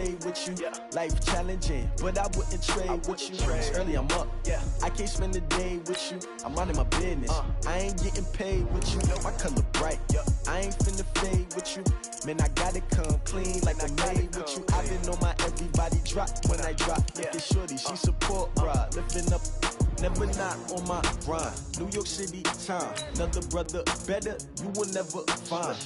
trade with you. Life challenging, but I wouldn't trade with you. It's early, I'm up. I can't spend a day with you. I'm minding my business. I ain't getting paid with you. My color bright. I ain't finna fade with you. Man, I gotta come clean like I made with you. I been on my everybody drop when I drop. Look at shorty, she support ride. Lifting up, never not on my grind. New York City time, another brother better you will never find.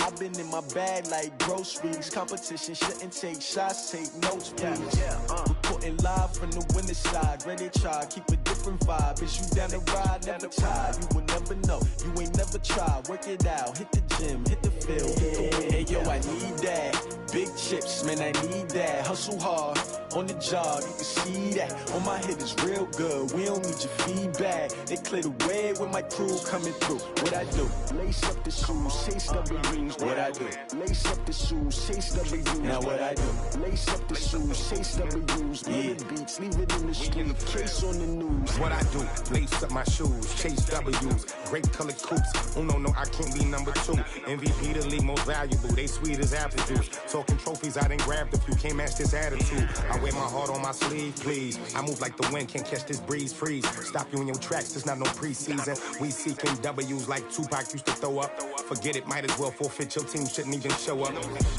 I've been in my bag like groceries. Competition shouldn't take shots, take notes, please. Reporting live from the winter side. Ready to try, keep a different vibe. Is you down the ride, never tired. You will never know, you ain't never tried. Work it out, hit the gym, hit the field. Hey yo, I need that. Big chips, man, I need that. Hustle hard, on the job, you can see that. On my head is real good, we don't need your feedback. They clear the way with my crew coming through. What I do? Lace up the shoes, chase W's. What I do? Lace up the shoes, chase W's. Now what I do? Lace up the shoes, chase W's. Yeah, beats, leave it in the street, case on the news. What I do? Lace up my shoes, chase W's. Great colored coops. Oh no, I can't be number 2. MVP the league most valuable. They sweet as apple juice. Talking trophies, I done grabbed a few. Can't match this attitude. I wear my heart on my sleeve, please. I move like the wind, can't catch this breeze, freeze. Stop you in your tracks, there's not no preseason. We seeking W's like Tupac used to throw up. Forget it, might as well forfeit. Your team shouldn't even show up.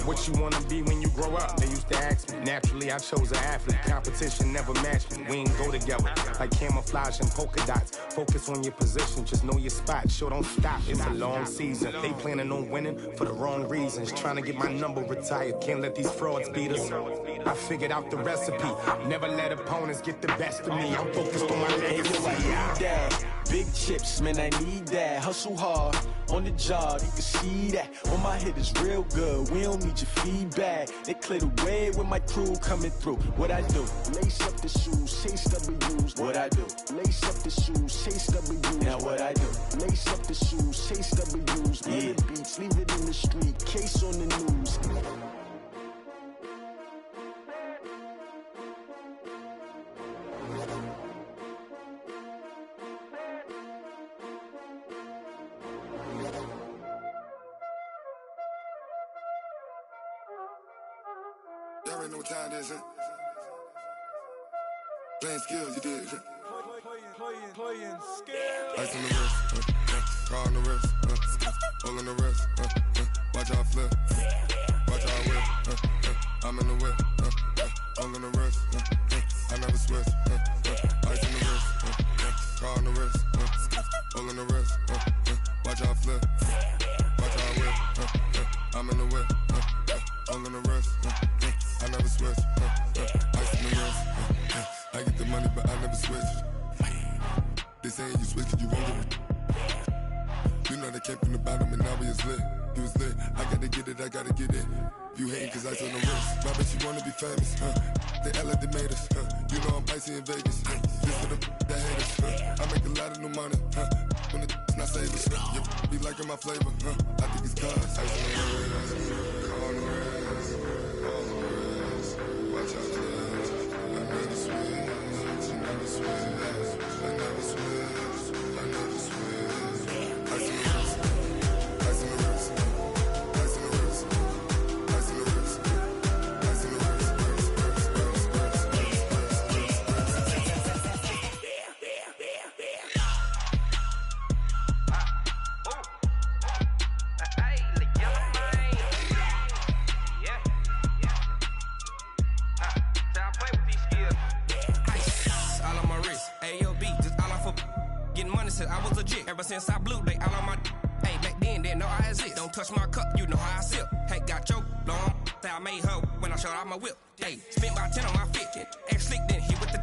What you wanna be when you grow up? They used to ask me. Naturally, I chose an athlete. Competition never matched me. We ain't go together like camouflage and polka dots. Focus on your position, just know your spot. Sure, don't stop. It's a long season. They planning on winning for the wrong reasons. Trying to get my number retired. Can't let these frauds beat us. I figured out the recipe. Never let opponents get the best of me. I'm focused on my legacy. I need that. Big chips, man, I need that. Hustle hard, on the job, you can see that. On my head is real good, we don't need your feedback. They clear the way with my crew coming through. What I do? Lace up the shoes, chase W's. What I do? Lace up the shoes, chase W's. Now what I do? Lace up the shoes, chase W's. Yeah, beats, leave it in the street, case on the news. Y'all already know what time it is, huh? Playing skills, you did, huh? Playing skills. Ice on the wrist, car on the wrist, hole on the wrist, watch how I flip, watch how I whip, I'm in the whip, hole on the wrist, I never switch, ice on the wrist, car on the wrist, hole on the wrist, watch how I flip, watch how I whip, I'm in the whip, hole on the wrist, I never switch, ice on the wrist, I get the money but I never switch. They saying you switch 'cause you won't get it. You know they came from the bottom and now we is lit. You was lit, I gotta get it, I gotta get it. You hating 'cause ice on the wrist. My bitch, you wanna be famous, They act like they made us, You know I'm icy in Vegas, This for the that hate us, I make a lot of new money, When it's not savers, You be liking my flavor, I think it's cause ice on the wrist, car on the wrist, all the wrist. Watch out, cuz I never switch, I never switch, I never switch, I never switch. Ice on the wrist, ice on the wrist, ice on the wrist, ice on the wrist, ice on the wrist. I was legit ever since I blew they all on my hey back then didn't know I exist. Don't touch my cup, you know how I sip. Hey, got your long say I made her when I showed out my whip. Hey, spent about 10 on my fit. Act slick then hit with the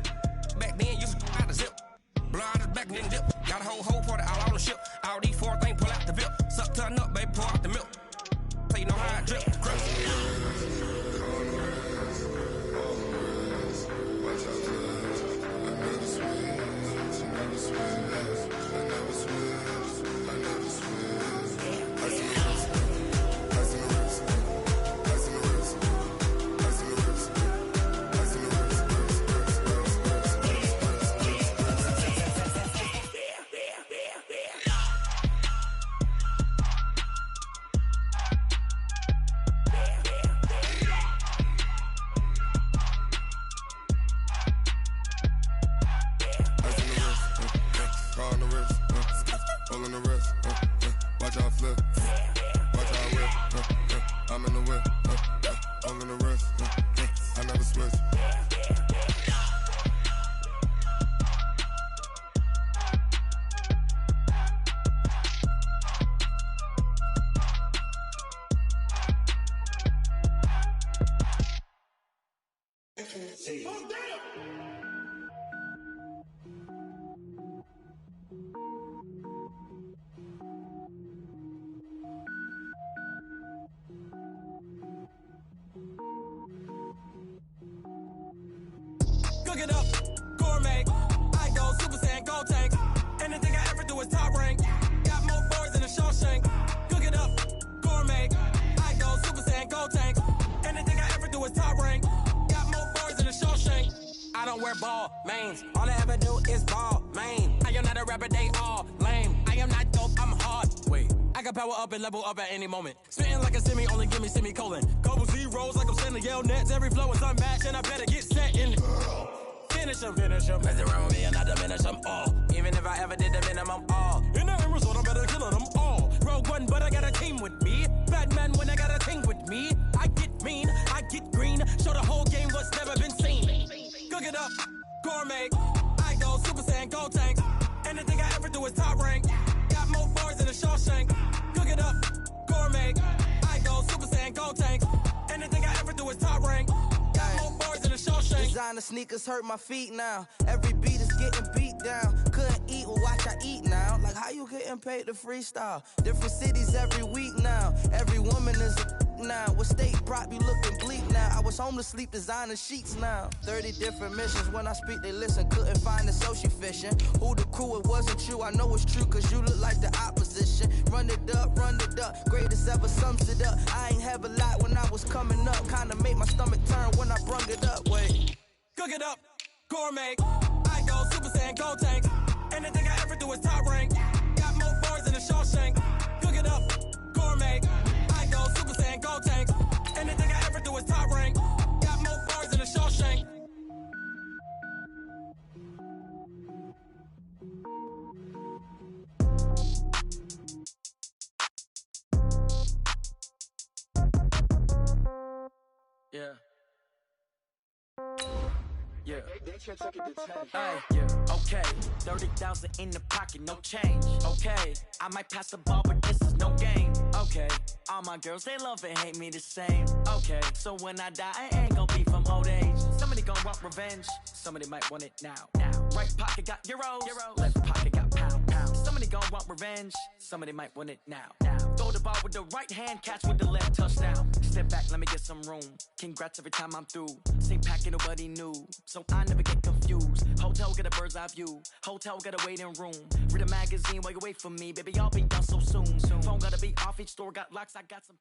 back then used to out the zip. Blow out his back and then dip. Got a whole party all on the ship. All these 4 things pull out the VIP. Suck turn up, baby, pour out the milk. So you know how I drip. all in the rest. I never switch. Cook it up, gourmet. I go Super Saiyan, gold tank. Anything I ever do is top rank. Got more boys than a Shawshank. Cook it up, gourmet. I go Super Saiyan, gold tank. Anything I ever do is top rank. Got more boys than a Shawshank. I don't wear ball mains. All I ever do is ball main. I am not a rapper, they all lame. I am not dope, I'm hard. Wait, I can power up and level up at any moment. Spitting like a semi, only give me semicolon. Couple zeros like I'm sending yell nets. Every flow is unmatched and I better get set in. Finish them. Mess around with me and I diminish them all. Even if I ever did the minimum, all. In the end result, I better kill them all. Rogue One, but I got a team with me. Batman when I got a team with me. I get mean, I get green. Show the whole game what's never been seen. Cook it up, gourmet. I go Super Saiyan, gold tank. Anything I ever do is top rank. Got more bars than a Shawshank. Cook it up, gourmet. I go Super Saiyan, gold tank. Anything I ever do is top rank. Got more bars than a Shawshank. Designer sneakers hurt my feet now. Every beat is getting beat down. Couldn't eat, well watch I eat now. Like how you getting paid to freestyle? Different cities every week now. Every woman is a now. With state prop, you looking bleak now. I was home to sleep, designer sheets now. 30 different missions. When I speak, they listen. Couldn't find it, so she fishing. Who the crew, it wasn't you. I know it's true, cause you look like the opposition. Run it up. Greatest ever sums it up. I ain't have a lot when I was coming up. Kinda made my stomach turn when I brung it up. Wait. Cook it up, gourmet. I go Super Saiyan, gold tank. Anything I ever do is top rank. Got more bars than a Shawshank. Cook it up, gourmet. I go Super Saiyan, gold tank. Anything I ever do is top rank. Got more bars than a Shawshank. Yeah. Yeah. Okay. 30,000 in the pocket, no change. Okay. I might pass the ball, but this is no game. Okay. All my girls, they love and hate me the same. Okay. So when I die, I ain't gonna be from old age. Somebody gonna want revenge. Somebody might want it now. Right pocket got euros. Left pocket got pounds. Somebody gonna want revenge. Somebody might want it now. Throw the ball with the right hand, catch with the left, touchdown. Step back, let me get some room. Congrats every time I'm through. Same packet, nobody knew. So I never get confused. Hotel get a bird's eye view. Hotel got a waiting room. Read a magazine while you wait for me. Baby, I'll be done so soon. Phone gotta be off, each store got locks. I got some.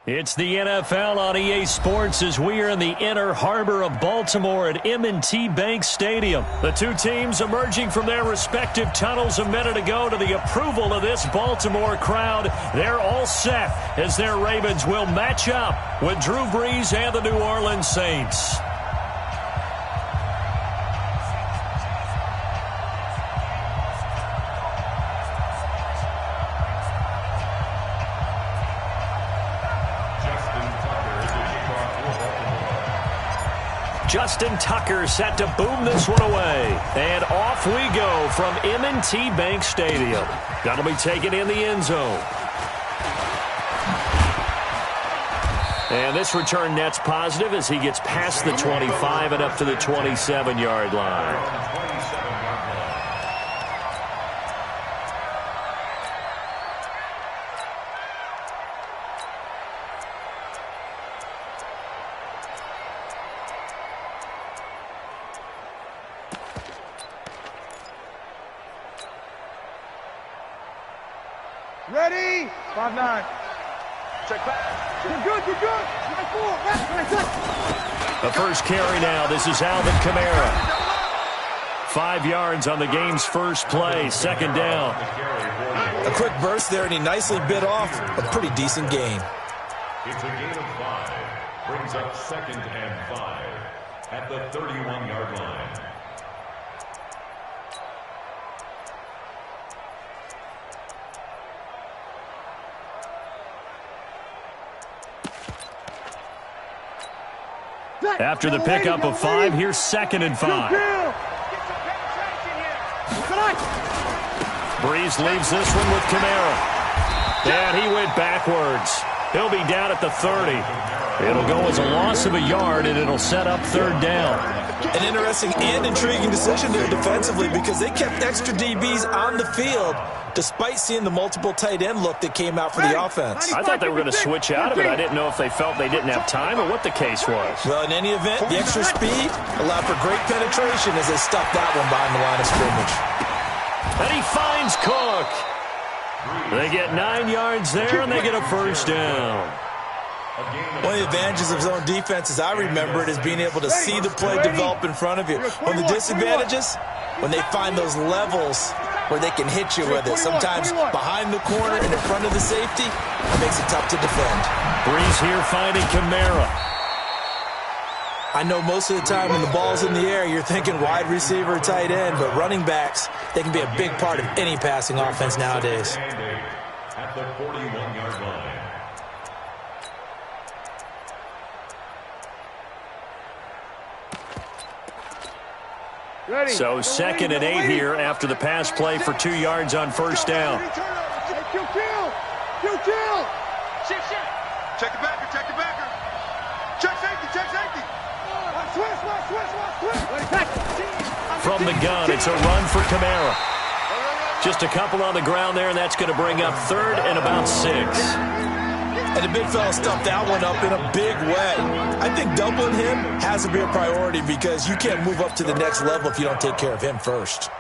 It's the NFL on EA Sports as we are in the inner harbor of Baltimore at M&T Bank Stadium. The two teams emerging from their respective tunnels a minute ago to the approval of this Baltimore crowd. They're all set as their Ravens will match up with Drew Brees and the New Orleans Saints. Justin Tucker set to boom this one away. And off we go from M&T Bank Stadium. That'll be taken in the end zone. And this return net's positive as he gets past the 25 and up to the 27-yard line. Ready? 5-9. Check back. You're good. The first carry now. This is Alvin Kamara. 5 yards on the game's first play. Second down. A quick burst there, and he nicely bit off a pretty decent gain. It's a gain of 5. Brings up 2nd and 5 at the 31-yard line. After the pickup of 5, here's 2nd and 5. Breeze leaves this one with Kamara. And he went backwards. He'll be down at the 30. It'll go as a loss of a yard, and it'll set up 3rd down. An interesting and intriguing decision there defensively because they kept extra DBs on the field despite seeing the multiple tight end look that came out for the offense. I thought they were going to switch out of it. I didn't know if they felt they didn't have time or what the case was. Well, in any event, the extra speed allowed for great penetration as they stuffed that one behind the line of scrimmage. And he finds Cook. They get 9 yards there, and they get a 1st down. One of the advantages of zone defense, as I remember it, is being able to see the play develop in front of you. One of the disadvantages, when they find those levels where they can hit you with it. Sometimes behind the corner and in front of the safety, it makes it tough to defend. Breeze here finding Kamara. I know most of the time when the ball's in the air, you're thinking wide receiver, tight end, but running backs, they can be a big part of any passing offense nowadays. At the 41-yard line. So 2nd and 8 here after the pass play for 2 yards on 1st down. Check the backer, check the backer. Check safety, check safety. From the gun, it's a run for Kamara. Just a couple on the ground there, and that's going to bring up 3rd and about 6. And the big fella stuffed that one up in a big way. I think doubling him has to be a priority because you can't move up to the next level if you don't take care of him first.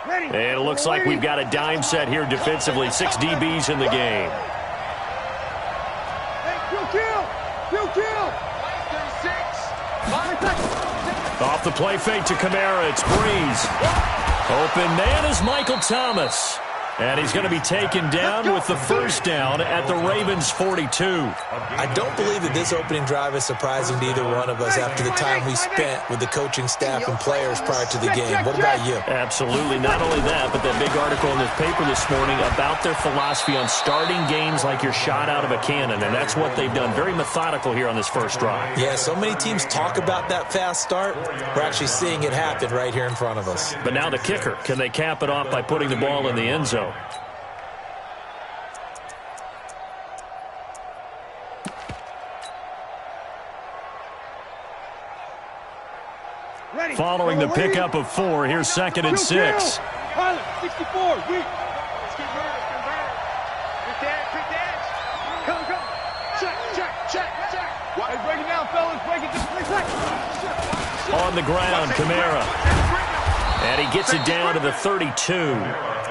And it looks like we've got a dime set here defensively. 6 DBs in the game. Off the play fake to Kamara, it's Breeze. Open man is Michael Thomas. And he's going to be taken down with the 1st down at the Ravens' 42. I don't believe that this opening drive is surprising to either one of us after the time we spent with the coaching staff and players prior to the game. What about you? Absolutely. Not only that, but that big article in this paper this morning about their philosophy on starting games like you're shot out of a cannon. And that's what they've done. Very methodical here on this first drive. Yeah, so many teams talk about that fast start. We're actually seeing it happen right here in front of us. But now the kicker. Can they cap it off by putting the ball in the end zone? Following the pickup of 4, here's 2nd and 6. Pilot, 64, weak. Let's get rid of convert. Quick dash. Come. Check. Hey, break it down, fellas. Break it down. On the ground, Kamara. And he gets it down to the 32.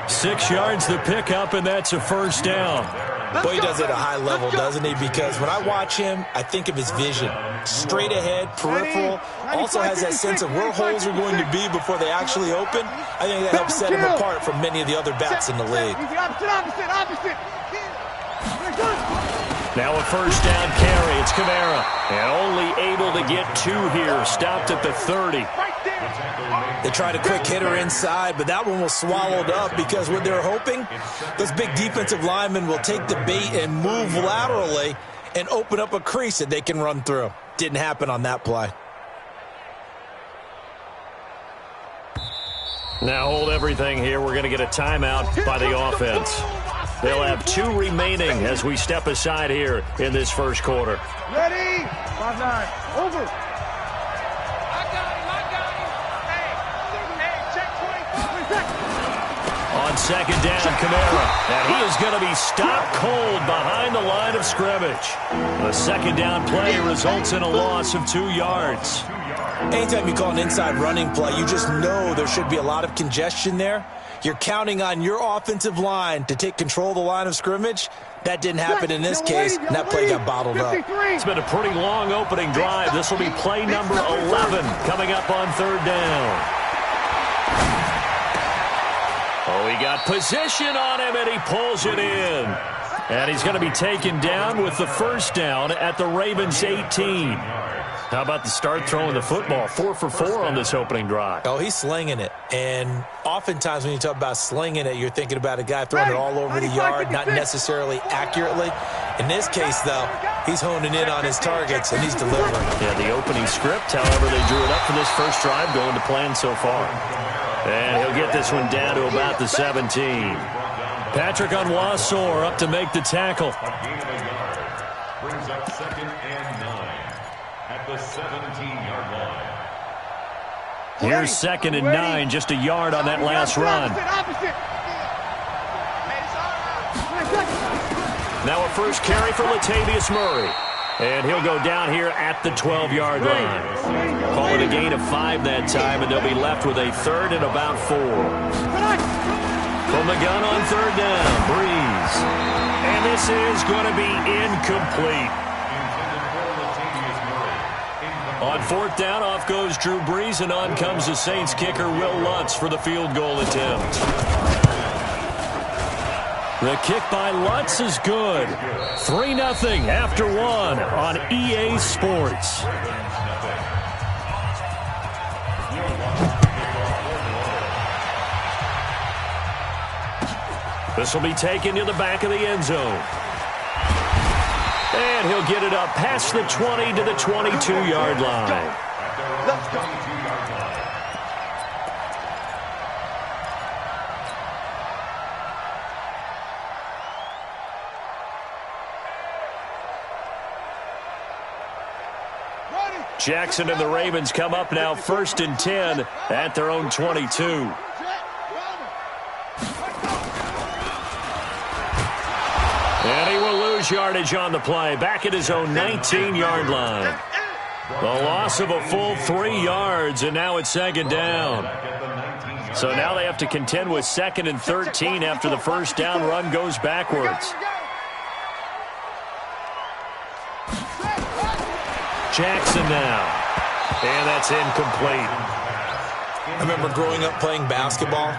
6 yards the pickup, and that's a 1st down. Boy, he does it at a high level, doesn't he? Because when I watch him, I think of his vision. Straight ahead, peripheral. Also has that sense of where holes are going to be before they actually open. I think that helps set him apart from many of the other backs in the league. Opposite. Now a 1st down carry. It's Kamara. And only able to get 2 here. Stopped at the 30. They tried a quick hitter inside, but that one was swallowed up because what they're hoping, those big defensive linemen will take the bait and move laterally and open up a crease that they can run through. Didn't happen on that play. Now hold everything here. We're going to get a timeout by the offense. They'll have 2 remaining as we step aside here in this first quarter. Ready? 5-9. Over. On 2nd down, Kamara. And he is going to be stopped cold behind the line of scrimmage. The 2nd down play results in a loss of 2 yards. Anytime you call an inside running play, you just know there should be a lot of congestion there. You're counting on your offensive line to take control of the line of scrimmage. That didn't happen in this case, and that play got bottled up. It's been a pretty long opening drive. This will be play number 11 coming up on 3rd down. Oh, he got position on him, and he pulls it in. And he's going to be taken down with the 1st down at the Ravens' 18. How about the start throwing the football? 4 for 4 on this opening drive. Oh, he's slinging it. And oftentimes when you talk about slinging it, you're thinking about a guy throwing it all over the yard, not necessarily accurately. In this case, though, He's honing in on his targets, and he's delivering. Yeah, the opening script, however, they drew it up for this first drive, going to plan so far. And he'll get this one down to about the 17. Patrick Onwuasor up to make the tackle. A gain of a yard. Brings up 2nd and 9 at the 17-yard line. Here's 2nd and 9, just a yard on that last run. Now a first carry for Latavius Murray. And he'll go down here at the 12-yard line. Call it a gain of 5 that time, and they'll be left with a 3rd and about 4. From the gun on 3rd down, Breeze. And this is going to be incomplete. On 4th down, off goes Drew Brees, and on comes the Saints kicker, Will Lutz, for the field goal attempt. The kick by Lutz is good. 3-0 after 1 on EA Sports. This will be taken to the back of the end zone. And he'll get it up past the 20 to the 22-yard line. Let's go. Jackson and the Ravens come up now 1st and 10 at their own 22. And he will lose yardage on the play, back at his own 19-yard line. The loss of a full 3 yards, and now it's 2nd down. So now they have to contend with 2nd and 13 after the first down run goes backwards. Jackson now. And that's incomplete. I remember growing up playing basketball,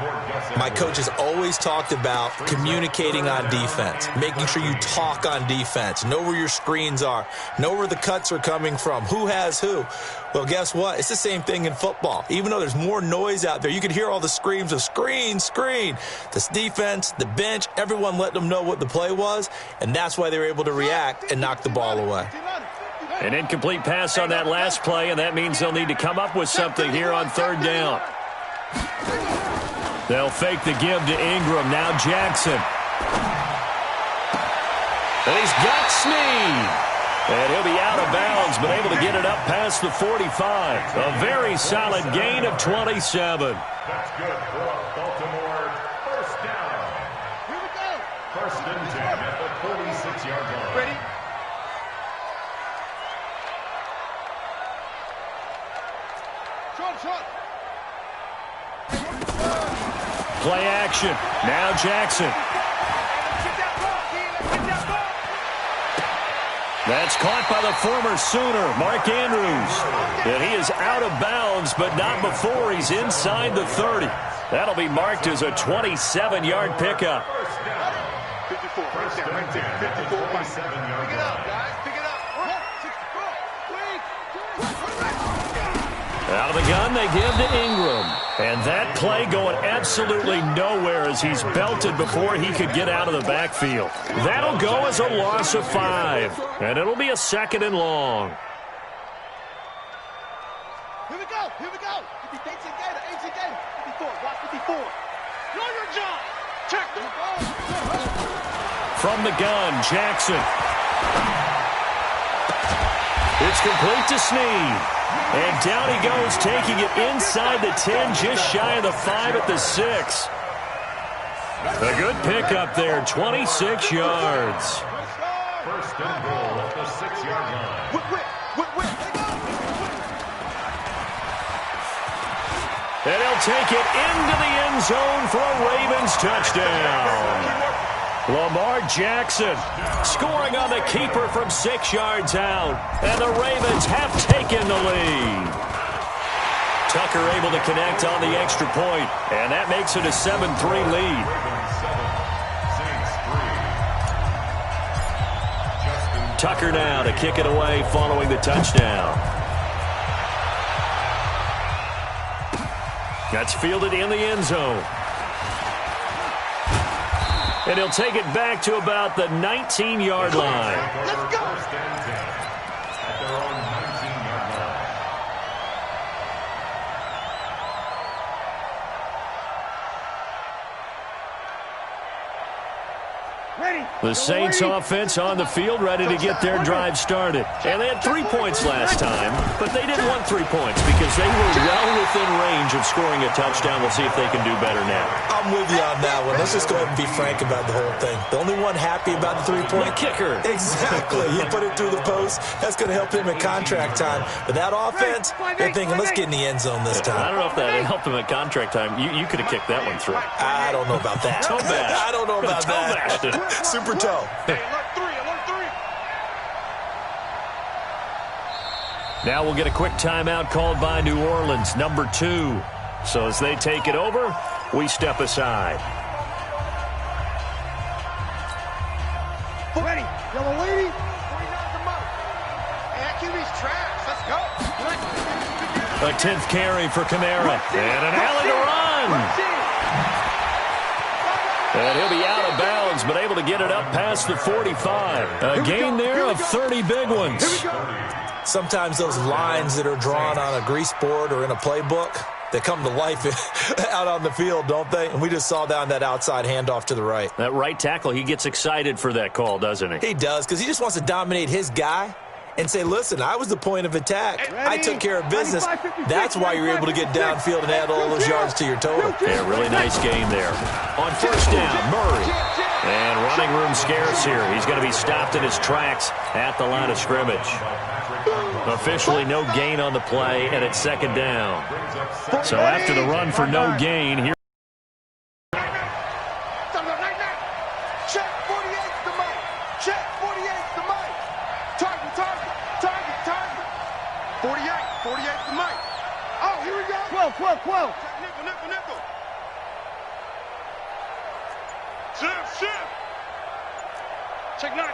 my coaches always talked about communicating on defense, making sure you talk on defense, know where your screens are, know where the cuts are coming from, who has who. Well, guess what? It's the same thing in football. Even though there's more noise out there, you can hear all the screams of screen, screen. This defense, the bench, everyone let them know what the play was, and that's why they were able to react and knock the ball away. An incomplete pass on that last play, and that means they'll need to come up with something here on 3rd down. They'll fake the give to Ingram. Now Jackson. And he's got Snead. And he'll be out of bounds, but able to get it up past the 45. A very solid gain of 27. That's good for Baltimore. 1st down. Here we go. 1st and 10 at the 46-yard line. Ready? Play action. Now Jackson. That's caught by the former Sooner, Mark Andrews. And he is out of bounds, but not before he's inside the 30. That'll be marked as a 27-yard pickup. 54. 1st and 10 at the 27-yard line. Pick it up. Out of the gun, they give to Ingram. And that play going absolutely nowhere as he's belted before he could get out of the backfield. That'll go as a loss of 5. And it'll be a 2nd and long. Here we go. Here we go. 18 Gator. 54. Watch 54. Do your job. Check the ball. From the gun, Jackson. It's complete to Snead. And down he goes, taking it inside the 10, just shy of the 5 at the 6. A good pickup there, 26 yards. 1st and goal at the 6-yard line. And he'll take it into the end zone for a Ravens touchdown. Lamar Jackson scoring on the keeper from 6 yards out. And the Ravens have taken the lead. Tucker able to connect on the extra point, and that makes it a 7-3 lead. Tucker now to kick it away following the touchdown. That's fielded in the end zone. And he'll take it back to about the 19-yard line. Let's go. At their own 19-yard line. The Saints offense on the field, ready to get their drive started. And they had 3 points last time, but they didn't want 3 points because they were well within range of scoring a touchdown. We'll see if they can do better now. I'm with you on that one. Let's just go ahead and be frank about the whole thing. The only one happy about the 3-point kicker. Exactly. He put it through the post. That's going to help him in contract time. But that offense, they're thinking, let's get in the end zone this time. I don't know if that helped him at contract time. You could have kicked that one through. I don't know about that. Toe bash. I don't know about that. Super toe. Hey, alert 3, alert 3. Now we'll get a quick timeout called by New Orleans, number 2. So as they take it over, we step aside. Ready, yellow lady. 49's the mark. And QB's trash. Let's go. A 10th carry for Kamara. And an alley to run. And he'll be out of bounds, but able to get it up past the 45. A gain there of 30 big ones. Sometimes those lines that are drawn on a grease board or in a playbook, they come to life out on the field, don't they? And we just saw that on that outside handoff to the right. That right tackle, he gets excited for that call, doesn't he? He does, because he just wants to dominate his guy and say, listen, I was the point of attack. I took care of business. That's why you're able to get downfield and add all those yards to your total. Yeah, really nice game there. On first down, Murray. And running room scarce here. He's going to be stopped in his tracks at the line of scrimmage. Officially no gain on the play, and it's second down. So after the run for no gain, here. Check 48's the mic. Check 48's the mic. Target. 48's the mic. Oh, here we go. 12. Nickel. Shift. Check 9.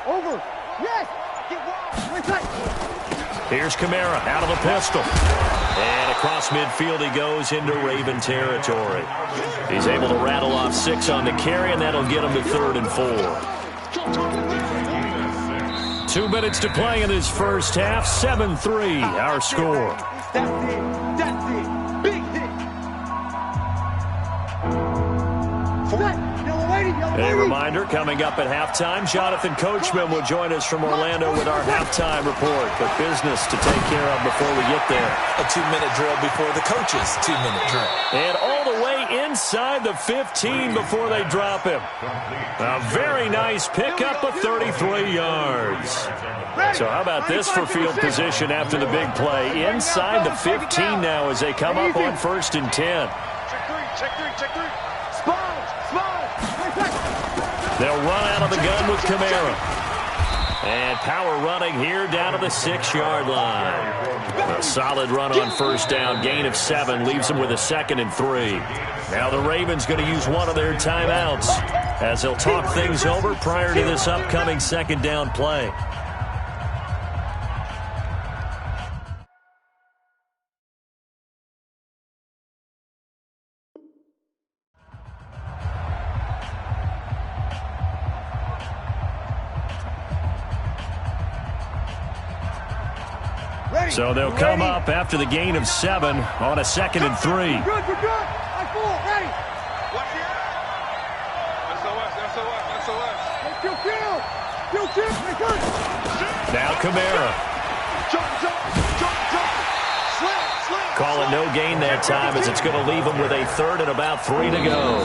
Over. Yes. Get wild. Here's Kamara out of the pistol. And across midfield he goes into Raven territory. He's able to rattle off 6 on the carry, and that'll get him to 3rd and 4. 2 minutes to play in this first half. 7-3 our score. That's it. Big hit. A reminder, coming up at halftime, Jonathan Coachman will join us from Orlando with our halftime report. But business to take care of before we get there. A 2-minute drill before the coach's 2-minute drill. And all the way inside the 15 before they drop him. A very nice pickup of 33 yards. So how about this for field position after the big play? Inside the 15 now as they come up on 1st and 10. Check three. Sponge. They'll run out of the gun with Kamara. And power running here down to the 6-yard line. A solid run on first down. Gain of 7 leaves them with a 2nd and 3. Now the Ravens going to use one of their timeouts as they'll talk things over prior to this upcoming 2nd down play. So they'll come up after the gain of 7 on a 2nd and 3. We're good. I full. Ready. Watch it. SOS. Now Kamara. Jump. Slam. Call it no gain that time as it's going to leave them with a 3rd and about 3 to go.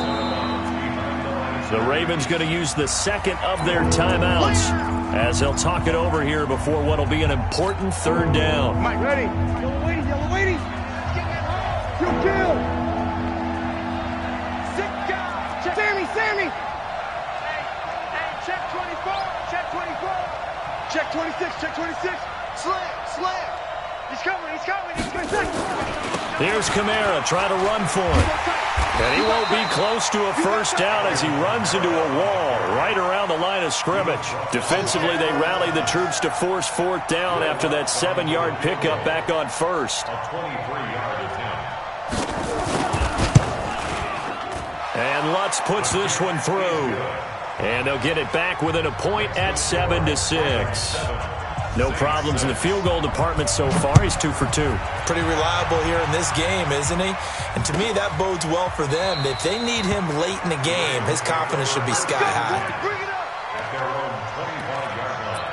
The Ravens going to use the 2nd of their timeouts as they'll talk it over here before what will be an important 3rd down. Mike, ready. Yellow lady. Kill. Sick guy. Sammy. Hey, check 24. Check 26. Slam. He's coming. Here's Kamara trying to run for it. And he won't be close to a 1st down as he runs into a wall right around the line of scrimmage. Defensively, they rally the troops to force 4th down after that 7-yard pickup back on 1st. A 23-yard attempt. And Lutz puts this one through. And they'll get it back within a point at 7-6. No problems in the field goal department so far. He's 2 for 2. Pretty reliable here in this game, isn't he? And to me, that bodes well for them. If they need him late in the game, his confidence should be sky high. At their own 25-yard line.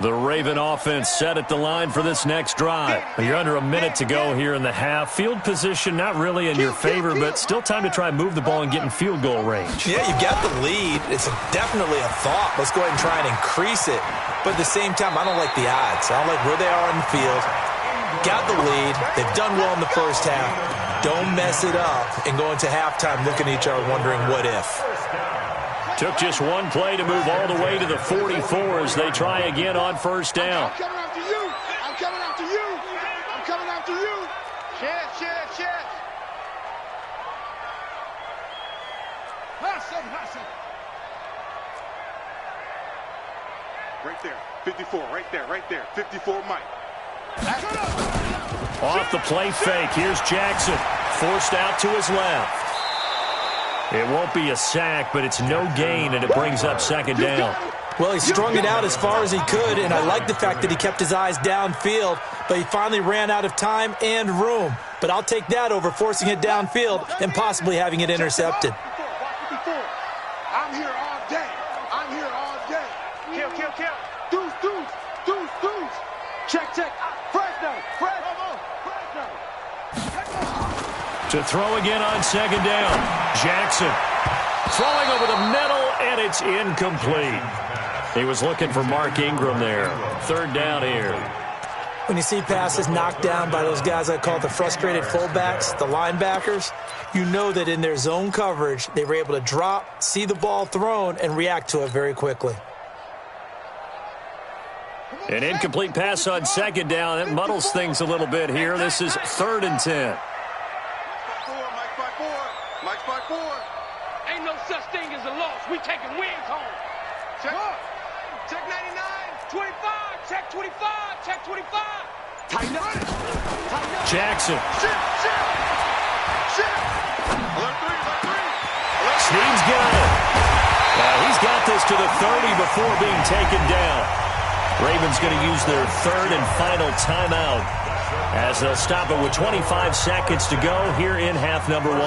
The Raven offense set at the line for this next drive. You're under a minute to go here in the half. Field position not really in your favor, but still time to try and move the ball and get in field goal range. Yeah, you got the lead. It's definitely a thought. Let's go ahead and try and increase it. But at the same time, I don't like the odds. I don't like where they are on the field. Got the lead. They've done well in the first half. Don't mess it up and go into halftime looking at each other wondering what if. Took just one play to move all the way to the 44 as they try again on first down. I'm coming after you. I'm coming after you. I'm coming after you. Chance. Hot seven. Right there. 54. Right there. 54 Mike. Off the play fake. Here's Jackson. Forced out to his left. It won't be a sack, but it's no gain, and it brings up second down. Well, he strung it out as far as he could, and I like the fact that he kept his eyes downfield, but he finally ran out of time and room. But I'll take that over forcing it downfield and possibly having it intercepted. I'm here all day. Kill. Deuce. Check. Fresno. To throw again on second down. Jackson throwing over the middle, and it's incomplete. He was looking for Mark Ingram there. Third down here. When you see passes knocked down by those guys I call the frustrated fullbacks, the linebackers, you know that in their zone coverage, they were able to drop, see the ball thrown, and react to it very quickly. An incomplete pass on second down. It muddles things a little bit here. This is 3rd and 10. Mike 5-4. Ain't no such thing as a loss. We taking wins home. Check 99. 25. Check 25. Tighten up. Jackson. Shit. Alert three. Snead's got it. He's got this to the 30 before being taken down. Ravens going to use their 3rd and final timeout as they'll stop it with 25 seconds to go here in half number 1.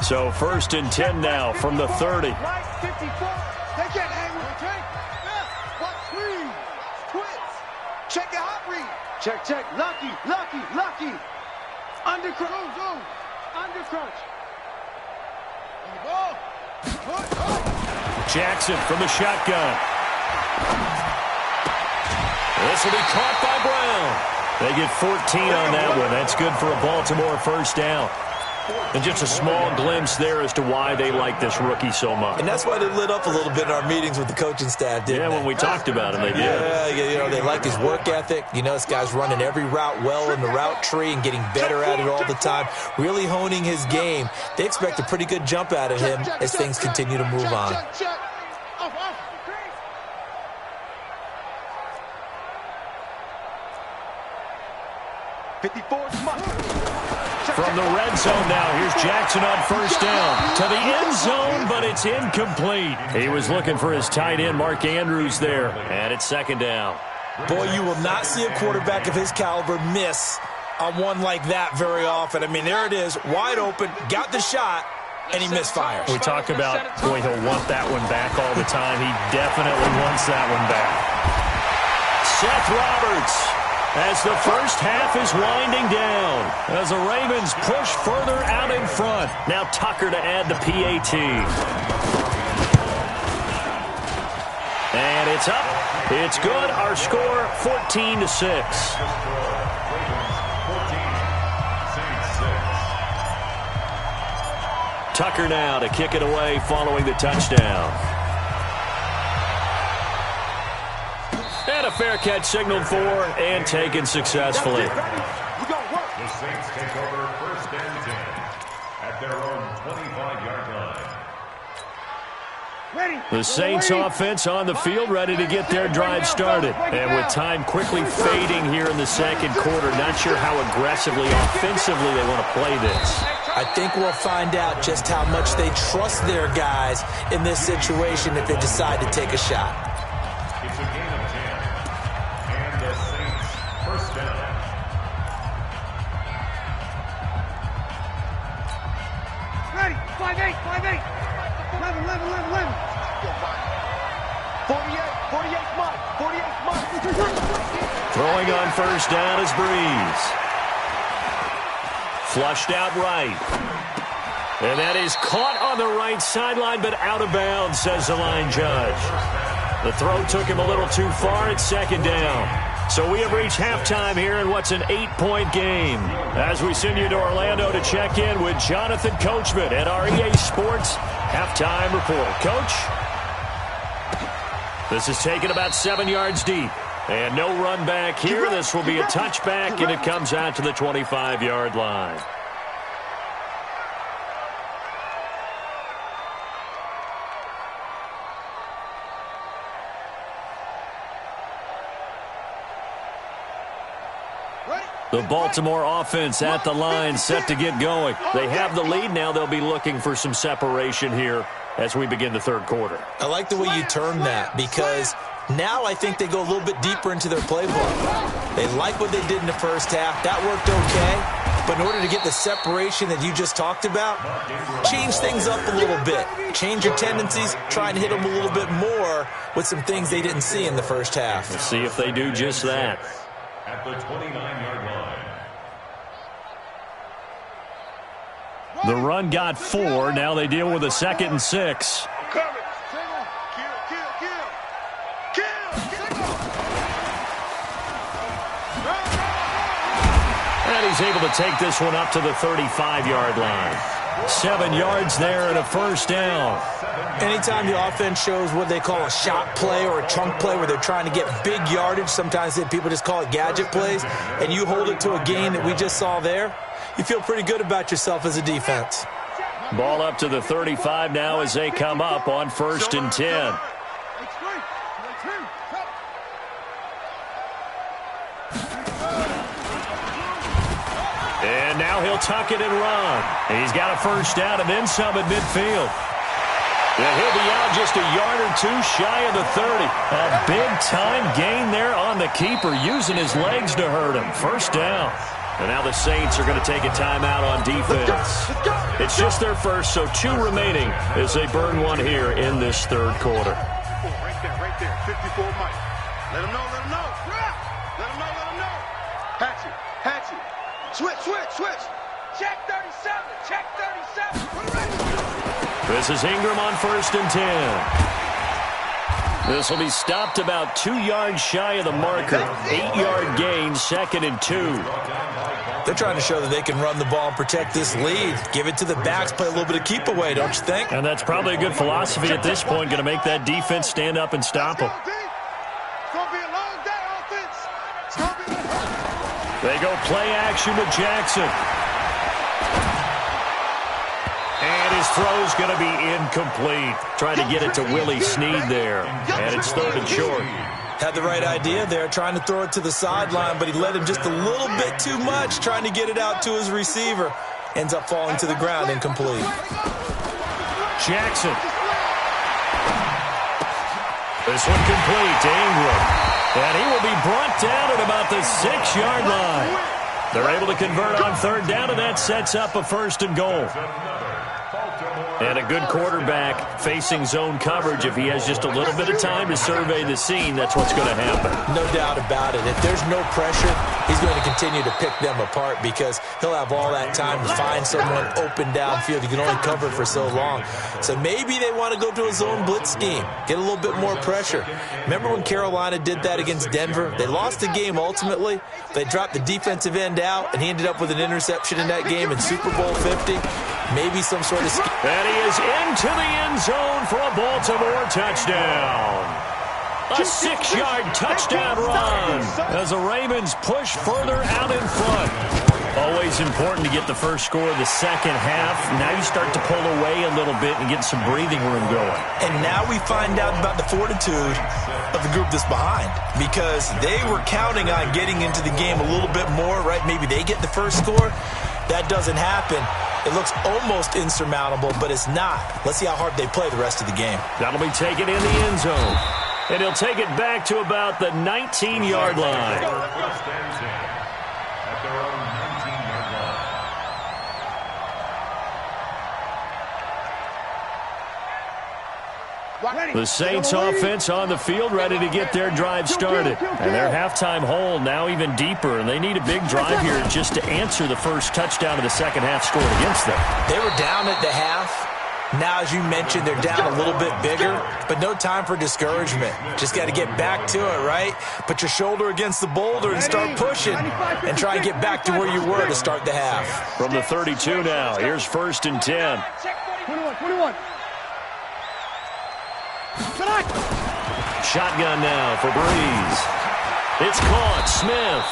So 1st and 10 now from the 30. Right, 54. They can't hang with the tank. What screen? Twits. Check the hot read. Check. Lucky. Undercrunch. Zone. Undercrunch. On the ball. Jackson from the shotgun. This will be caught by Brown. They get 14 on that one. That's good for a Baltimore first down. And just a small glimpse there as to why they like this rookie so much. And that's why they lit up a little bit in our meetings with the coaching staff, didn't they? When we talked about him, they did. Yeah, they like his work ethic. This guy's running every route well in the route tree and getting better at it all the time, really honing his game. They expect a pretty good jump out of him as things continue to move on. From the red zone now, here's Jackson on first down. To the end zone, but it's incomplete. He was looking for his tight end, Mark Andrews, there. And it's second down. Boy, you will not see a quarterback of his caliber miss on one like that very often. I mean, there it is, wide open, got the shot, and he misfires. We talk about, boy, he'll want that one back all the time. He definitely wants that one back. Seth Roberts, as the first half is winding down, as the Ravens push further out in front. Now Tucker to add the PAT. And it's up. It's good. Our score, 14-6. Tucker now to kick it away following the touchdown. And a fair catch signaled for and taken successfully. The Saints take over 1st and 10 at their own 25-yard line. The Saints offense on the field, ready to get their drive started. And with time quickly fading here in the second quarter, not sure how aggressively, offensively they want to play this. I think we'll find out just how much they trust their guys in this situation if they decide to take a shot. It's a gain of 10. And the Saints, first down. Ready, 5-8, 5-8. 11. 48 Mike. Throwing on first down is Breeze. Flushed out right. And that is caught on the right sideline, but out of bounds, says the line judge. The throw took him a little too far at second down. So we have reached halftime here in what's an 8-point game. As we send you to Orlando to check in with Jonathan Coachman at our EA Sports Halftime Report. Coach? This is taken about 7 yards deep. And no run back here. This will be a touchback, and it comes out to the 25-yard line. The Baltimore offense at the line, set to get going. They have the lead now. They'll be looking for some separation here as we begin the third quarter. I like the way you termed that, because now I think they go a little bit deeper into their playbook. They like what they did in the first half. That worked okay. But in order to get the separation that you just talked about, change things up a little bit. Change your tendencies, try and hit them a little bit more with some things they didn't see in the first half. We'll see if they do just that. At the 29-yard line. The run got 4. Now they deal with a 2nd and 6. And he's able to take this one up to the 35-yard line. 7 yards there and a first down. Anytime the offense shows what they call a shot play or a chunk play where they're trying to get big yardage, sometimes people just call it gadget plays, and you hold it to a gain that we just saw there, you feel pretty good about yourself as a defense. Ball up to the 35 now as they come up on 1st and 10. And now he'll tuck it and run. He's got a first down and then some at midfield. And he'll be out just a yard or two shy of the 30. A big-time gain there on the keeper, using his legs to hurt him. First down. And now the Saints are going to take a timeout on defense. It's just their first, so 2 remaining as they burn one here in this third quarter. Right there. 54 Mike. Let him know. Hatchet. Switch. Check 37. This is Ingram on 1st and 10. This will be stopped about 2 yards shy of the marker. 8-yard gain, 2nd and 2. They're trying to show that they can run the ball and protect this lead. Give it to the backs, play a little bit of keep away, don't you think? And that's probably a good philosophy at this point, going to make that defense stand up and stop them. It's going to be a long day, offense. They go play action with Jackson. And his throw's going to be incomplete. Trying to get it to Willie Snead there. And it's 3rd and short. Had the right idea there, trying to throw it to the sideline, but he led him just a little bit too much, trying to get it out to his receiver. Ends up falling to the ground, incomplete. Jackson. This one complete to Ingram. And he will be brought down at about the 6-yard line. They're able to convert on 3rd down, and that sets up a 1st and goal. And a good quarterback facing zone coverage. If he has just a little bit of time to survey the scene, that's what's going to happen. No doubt about it. If there's no pressure, he's going to continue to pick them apart because he'll have all that time to find someone open downfield. He can only cover for so long. So maybe they want to go to a zone blitz scheme, get a little bit more pressure. Remember when Carolina did that against Denver? They lost the game ultimately. They dropped the defensive end out, and he ended up with an interception in that game in Super Bowl 50. Maybe some sort of scheme. And he is into the end zone for a Baltimore touchdown. A 6-yard touchdown run as the Ravens push further out in front. Always important to get the first score of the second half. Now you start to pull away a little bit and get some breathing room going. And now we find out about the fortitude of the group that's behind, because they were counting on getting into the game a little bit more, right? Maybe they get the first score. That doesn't happen. It looks almost insurmountable, but it's not. Let's see how hard they play the rest of the game. That'll be taken in the end zone. And he'll take it back to about the 19-yard line. The Saints offense on the field, ready to get their drive started. And their halftime hole now even deeper, and they need a big drive here just to answer the first touchdown of the second half scored against them. They were down at the half. Now, as you mentioned, they're down a little bit bigger, but no time for discouragement. Just got to get back to it, right? Put your shoulder against the boulder and start pushing and try and get back to where you were to start the half. From the 32 now, here's 1st and 10. 21. Shotgun now for Breeze. It's caught. Smith.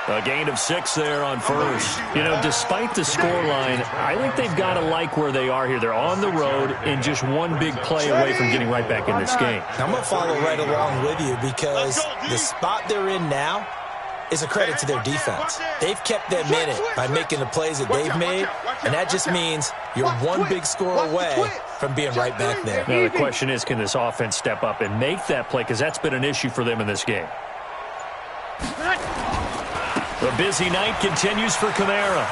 A gain of 6 there on first. You know, despite the scoreline, I think they've got to like where they are here. They're on the road and just one big play away from getting right back in this game. I'm going to follow right along with you, because the spot they're in now is a credit to their defense. They've kept them in it by making the plays that they've made, and that just means you're one big score away from being right back there. Now, the question is, can this offense step up and make that play? Because that's been an issue for them in this game. The busy night continues for Kamara.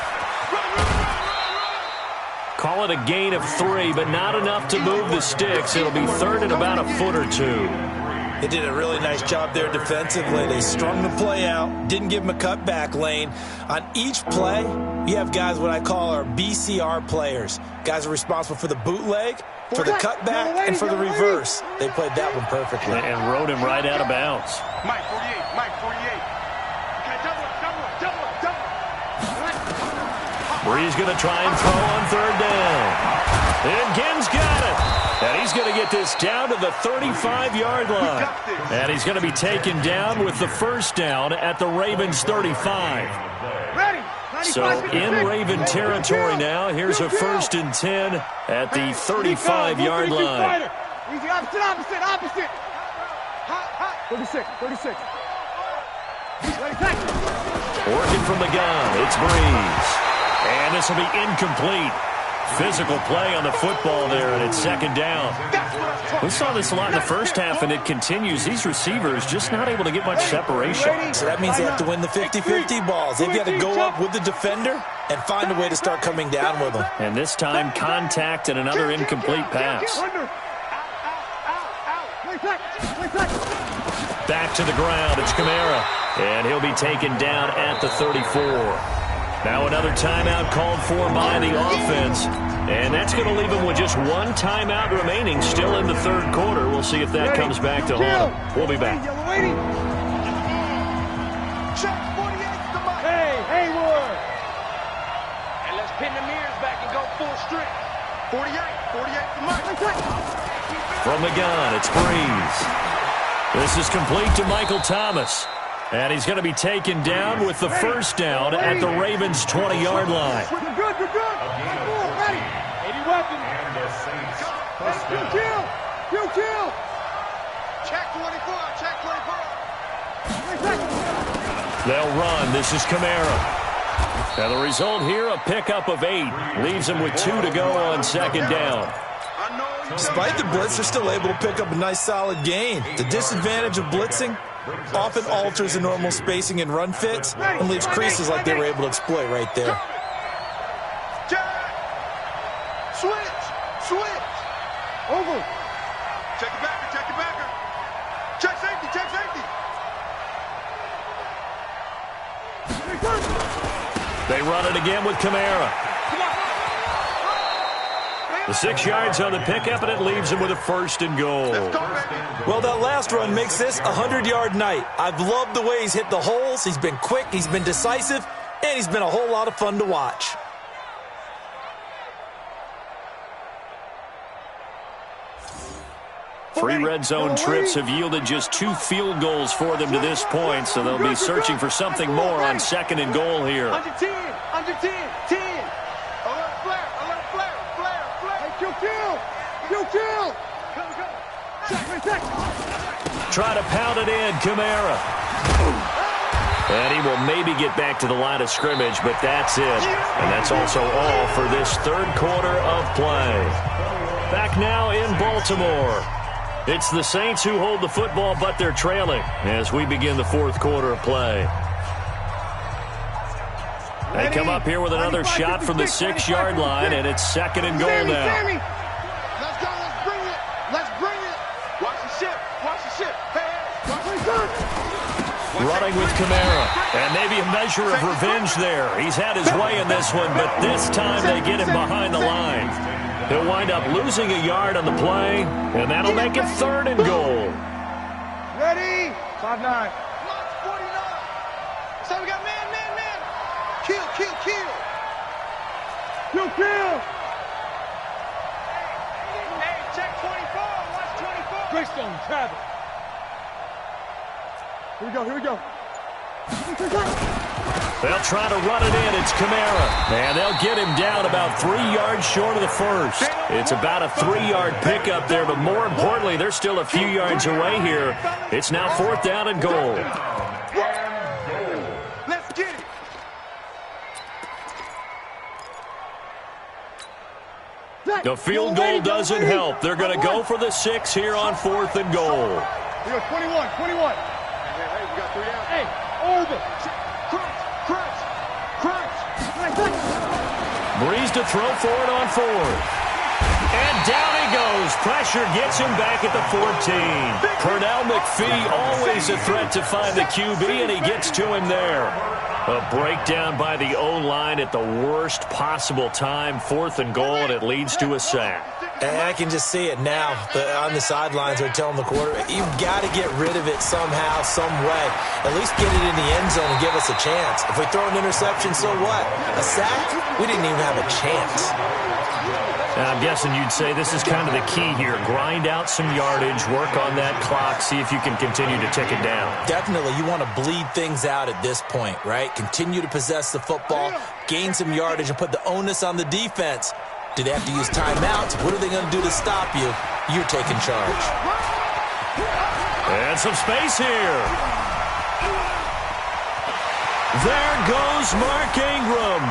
Call it a gain of 3, but not enough to move the sticks. It'll be third and about a foot or 2. They did a really nice job there defensively. They strung the play out, didn't give them a cutback lane. On each play, you have guys what I call our BCR players. Guys are responsible for the bootleg, for the cutback, and for the reverse. They played that one perfectly. And rode him right out of bounds. Mike 48. Bree's going to try and throw on 3rd down. And Ginn's got it. And he's going to get this down to the 35-yard line. And he's going to be taken down with the first down at the Ravens 35. So in Raven territory now. Here's a 1st and 10 at the 35-yard line. Easy, opposite. 36. Working from the gun, it's Breeze. And this will be incomplete. Physical play on the football there, and it's 2nd down. We saw this a lot in the first half, and it continues. These receivers just not able to get much separation. So that means they have to win the 50-50 balls. They've got to go up with the defender and find a way to start coming down with them. And this time, contact and another incomplete pass. Back to the ground, it's Kamara. And he'll be taken down at the 34. Now another timeout called for by the offense. And that's going to leave him with just one timeout remaining still in the 3rd quarter. We'll see if that comes back to haunt him. We'll be back. Hey, Haywood. And let's pin the mirrors back and go full strip. 48 to Mike. From the gun, it's Breeze. This is complete to Michael Thomas. And he's going to be taken down with the first down at the Ravens' 20-yard line. You're good. Ready. 80 weapons. And the Saints. Kill. Check 24. They'll run. This is Kamara. Now the result here, a pickup of 8. Leaves him with 2 to go on 2nd down. Despite the blitz, they're still able to pick up a nice solid gain. The disadvantage of blitzing often alters the normal spacing and run fits and leaves creases like they were able to exploit right there. Switch. Over. Check the backer. Check safety. They run it again with Kamara. The 6 yards on the pickup, and it leaves him with a 1st and goal. Well, that last run makes this a 100-yard night. I've loved the way he's hit the holes. He's been quick, he's been decisive, and he's been a whole lot of fun to watch. 3 red zone trips have yielded just 2 field goals for them to this point, so they'll be searching for something more on 2nd and goal here. Under 10, 10. Alert flare. Hey, kill. Try to pound it in, Kamara. And he will maybe get back to the line of scrimmage, but that's it. And that's also all for this 3rd quarter of play. Back now in Baltimore. It's the Saints who hold the football, but they're trailing as we begin the 4th quarter of play. They come up here with another shot from the 6-yard line, and it's 2nd and goal now. Let's go, let's bring it. Watch the ship. Running with Kamara, and maybe a measure of revenge there. He's had his way in this one, but this time they get him behind the line. He'll wind up losing a yard on the play, and that'll make it 3rd and goal. Ready? 5-9. 49. So we got man. Kill. Hey, check 24. Watch 24. Greystone, Travis. Here we go. They'll try to run it in. It's Kamara. And they'll get him down about 3 yards short of the first. It's about a 3-yard pickup there, but more importantly, they're still a few yards away here. It's now 4th down and goal. Let's get it. The field goal doesn't help. They're going to go for the 6 here on 4th and goal. Here we go, 21. Hey, we got 3 out. Hey, over. Crunch. Breeze to throw for it on 4th. And down he goes. Pressure gets him back at the 14. Pernell McPhee, always a threat to find the QB, and he gets to him there. A breakdown by the O-line at the worst possible time. 4th and goal, and it leads to a sack. And I can just see it now. On the sidelines, they're telling the quarterback, you've got to get rid of it somehow, some way. At least get it in the end zone and give us a chance. If we throw an interception, so what? A sack? We didn't even have a chance. And I'm guessing you'd say this is kind of the key here. Grind out some yardage, work on that clock, see if you can continue to tick it down. Definitely. You want to bleed things out at this point, right? Continue to possess the football, gain some yardage, and put the onus on the defense. Do they have to use timeouts? What are they going to do to stop you? You're taking charge. And some space here. There goes Mark Ingram.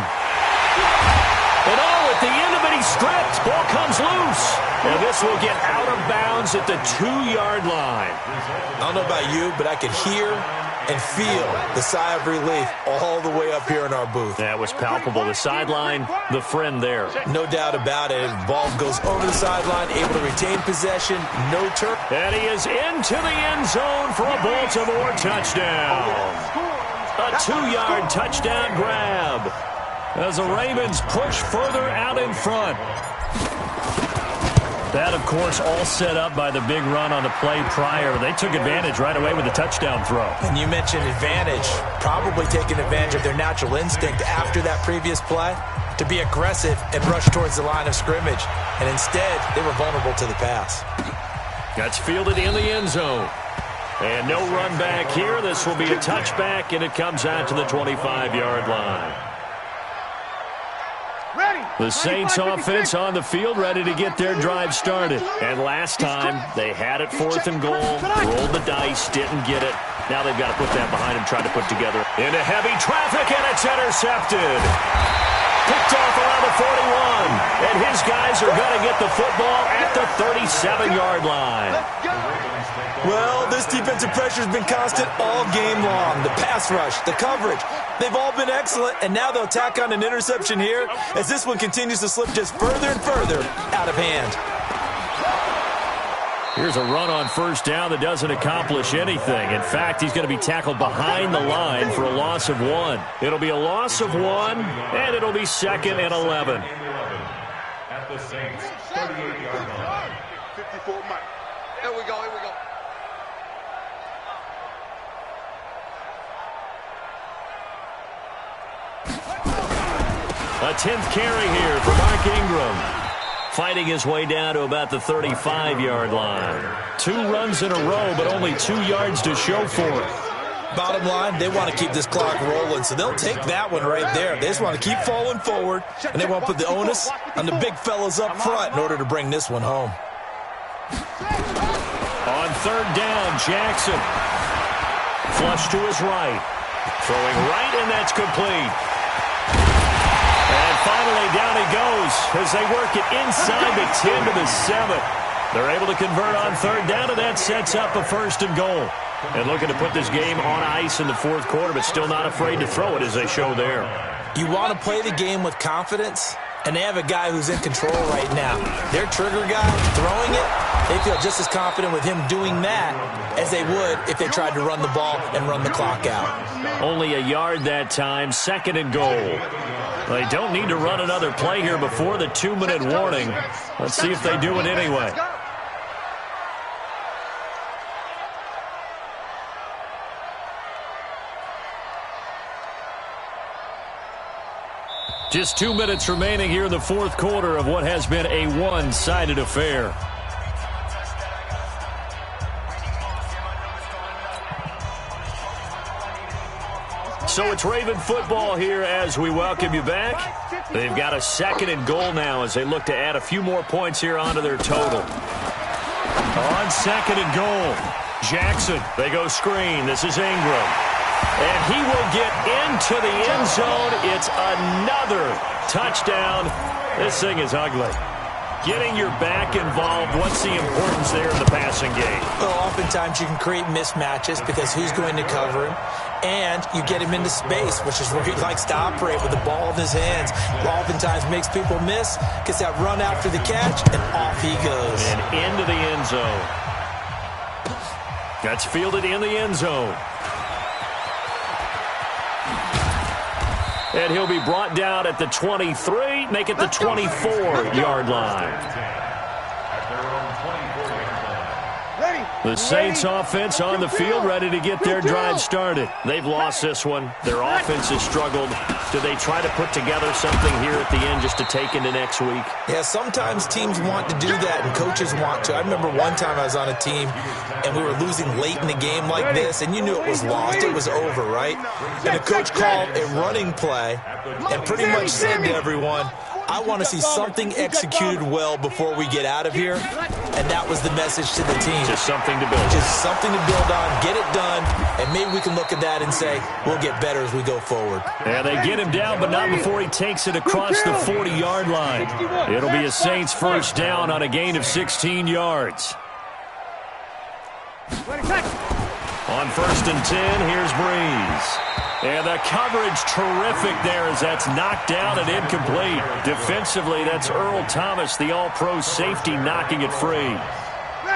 And at the end of it, he's stripped. Ball comes loose. And this will get out of bounds at the 2-yard line. I don't know about you, but I could hear and feel the sigh of relief all the way up here in our booth. That was palpable. The sideline, the friend there. No doubt about it. Ball goes over the sideline, able to retain possession, no turn. And he is into the end zone for a Baltimore touchdown. A 2-yard touchdown grab as the Ravens push further out in front. That, of course, all set up by the big run on the play prior. They took advantage right away with the touchdown throw. And you mentioned advantage, probably taking advantage of their natural instinct after that previous play to be aggressive and rush towards the line of scrimmage. And instead, they were vulnerable to the pass. That's fielded in the end zone. And no run back here. This will be a touchback, and it comes out to the 25-yard line. The Saints offense on the field, ready to get their drive started. And last time, they had it 4th and goal, rolled the dice, didn't get it. Now they've got to put that behind them, try to put together. Into heavy traffic, and it's intercepted. Picked off around the 41. And his guys are going to get the football at the 37-yard line. Well, this defensive pressure has been constant all game long. The pass rush, the coverage, they've all been excellent, and now they'll tack on an interception here as this one continues to slip just further and further out of hand. Here's a run on first down that doesn't accomplish anything. In fact, he's going to be tackled behind the line for a loss of 1. It'll be a loss of 1, and it'll be 2nd and 11. At the Saints' 38-yard line. 54 Mike. Here we go. A 10th carry here for Mark Ingram. fighting his way down to about the 35-yard line. 2 runs in a row, but only 2 yards to show for it. Bottom line, they want to keep this clock rolling, so they'll take that one right there. They just want to keep falling forward, and they want to put the onus on the big fellas up front in order to bring this one home. On 3rd down, Jackson. Flush to his right. Throwing right, and that's complete. And finally, down he goes as they work it inside the 10 to the 7. They're able to convert on 3rd down, and that sets up a 1st and goal. And looking to put this game on ice in the 4th quarter, but still not afraid to throw it as they show there. You want to play the game with confidence, and they have a guy who's in control right now. Their trigger guy throwing it, they feel just as confident with him doing that as they would if they tried to run the ball and run the clock out. Only a yard that time, 2nd and goal. They don't need to run another play here before the 2-minute warning. Let's see if they do it anyway. Just 2 minutes remaining here in the 4th quarter of what has been a one-sided affair. So it's Raven football here as we welcome you back. They've got a 2nd and goal now as they look to add a few more points here onto their total. On 2nd and goal, Jackson. They go screen. This is Ingram. And he will get into the end zone. It's another touchdown. This thing is ugly. Getting your back involved, what's the importance there in the passing game? Well, oftentimes you can create mismatches because who's going to cover him? And you get him into space, which is where he likes to operate with the ball in his hands. Oftentimes makes people miss, gets that run after the catch, and off he goes. And into the end zone. That's fielded in the end zone. And he'll be brought down at the 23, make it the 24-yard line. The Saints offense on the field, ready to get their drive started. They've lost this one. Their offense has struggled. Do they try to put together something here at the end just to take into next week? Yeah, sometimes teams want to do that and coaches want to. I remember one time I was on a team and we were losing late in the game like this, and you knew it was lost. It was over, right? And the coach called a running play and pretty much said to everyone, I want to see something executed well before we get out of here. And that was the message to the team. Just something to build. Just something to build on, get it done, and maybe we can look at that and say, we'll get better as we go forward. And they get him down, but not before he takes it across the 40-yard line. It'll be a Saints 1st down on a gain of 16 yards. On 1st and 10, here's Breeze. And the coverage terrific there as that's knocked down and incomplete. Defensively, that's Earl Thomas, the all-pro safety, knocking it free.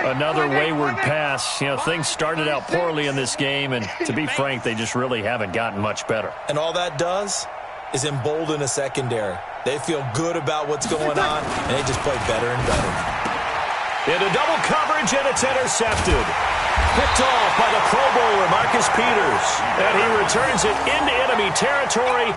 Another wayward pass. You know, things started out poorly in this game, and to be frank, they just really haven't gotten much better. And all that does is embolden a secondary. They feel good about what's going on, and they just play better and better. Into double coverage, and it's intercepted. Picked off by the Pro Bowler, Marcus Peters. And he returns it into enemy territory.